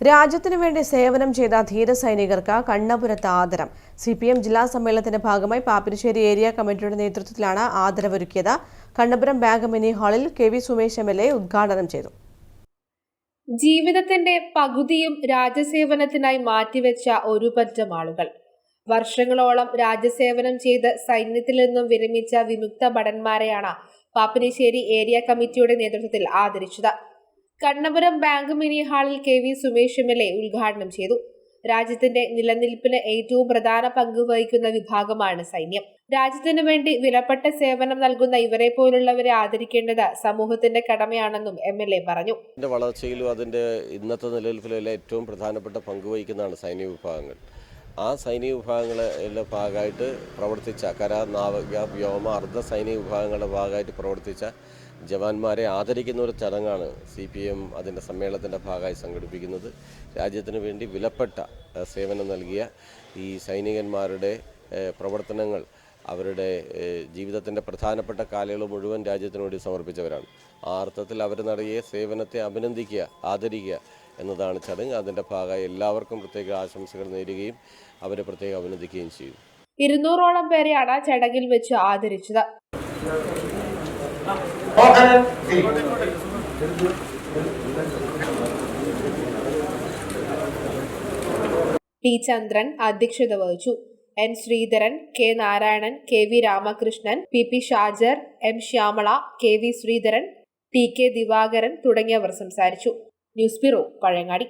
രാജ്യത്തിനു വേണ്ടി സേവനം ചെയ്ത ധീര സൈനികർക്ക് കണ്ണപുരത്ത് ആദരം. CPM ജില്ലാ സമ്മേളനത്തിന്റെ ഭാഗമായി പാപ്പിനിശ്ശേരി ഏരിയ കമ്മിറ്റിയുടെ നേതൃത്വത്തിലാണ് ആദരവൊരുക്കിയത്. കണ്ണപുരം ബാങ്ക് മിനി ഹാളിൽ KV സുമേഷ് MLA ഉദ്ഘാടനം ചെയ്തു. ജീവിതത്തിന്റെ പകുതിയും രാജ്യസേവനത്തിനായി മാറ്റിവെച്ച ഒരു പറ്റം ആളുകൾ. വർഷങ്ങളോളം രാജ്യസേവനം ചെയ്ത് സൈന്യത്തിൽ നിന്നും വിരമിച്ച വിമുക്ത ഭടന്മാരെയാണ് പാപ്പിനിശ്ശേരി ഏരിയ കമ്മിറ്റിയുടെ നേതൃത്വത്തിൽ ആദരിച്ചത്. കണ്ണപുരം ബാങ്ക് മിനി ഹാളിൽ KV സുമേഷ് MLA ഉദ്ഘാടനം ചെയ്തു. രാജ്യത്തിന്റെ നിലനിൽപ്പിന് ഏറ്റവും പ്രധാന പങ്ക് വഹിക്കുന്ന വിഭാഗമാണ് സൈന്യം. രാജ്യത്തിനു വേണ്ടി വിലപ്പെട്ട സേവനം നൽകുന്ന ഇവരെ പോലുള്ളവരെ ആദരിക്കേണ്ടത് സമൂഹത്തിന്റെ കടമയാണെന്നും MLA പറഞ്ഞു. വളർച്ചയിലും അതിന്റെ ഇന്നത്തെ നിലനിൽപ്പിലും ഏറ്റവും പ്രധാനപ്പെട്ട പങ്ക് വഹിക്കുന്നതാണ് സൈനിക വിഭാഗങ്ങൾ. ആ സൈനിക വിഭാഗങ്ങളുടെ ഭാഗമായിട്ട് പ്രവർത്തിച്ച കര, നാവിക, വ്യോമ, അർദ്ധ സൈനിക വിഭാഗങ്ങളുടെ ഭാഗമായിട്ട് പ്രവർത്തിച്ച ജവാന്മാരെ ആദരിക്കുന്ന ഒരു ചടങ്ങാണ് CPM അതിൻ്റെ സമ്മേളനത്തിൻ്റെ ഭാഗമായി സംഘടിപ്പിക്കുന്നത്. രാജ്യത്തിന് വേണ്ടി വിലപ്പെട്ട സേവനം നൽകിയ ഈ സൈനികന്മാരുടെ പ്രവർത്തനങ്ങൾ അവരുടെ ജീവിതത്തിൻ്റെ പ്രധാനപ്പെട്ട കാലയളവ് മുഴുവൻ രാജ്യത്തിന് വേണ്ടി സമർപ്പിച്ചവരാണ്. ആ അർത്ഥത്തിൽ അവർ നടത്തിയ സേവനത്തെ അഭിനന്ദിക്കുക, ആദരിക്കുക എന്നതാണ് ചടങ്ങ്. അതിൻ്റെ ഭാഗമായി എല്ലാവർക്കും പ്രത്യേക ആശംസകൾ നേരുകയും അവരെ പ്രത്യേകം അഭിനന്ദിക്കുകയും ചെയ്തു. 200ഓളം പേരെയാണ് ചടങ്ങിൽ വെച്ച് ആദരിച്ചത്. T. ചന്ദ്രൻ അധ്യക്ഷത വഹിച്ചു. N. Sreedharan, K. Narayanan, KV Ramakrishnan, PP Shajar, M. Shyamala, KV Sreedharan, TK Divakaran തുടങ്ങിയവർ സംസാരിച്ചു. News bureau, Pazhayangadi.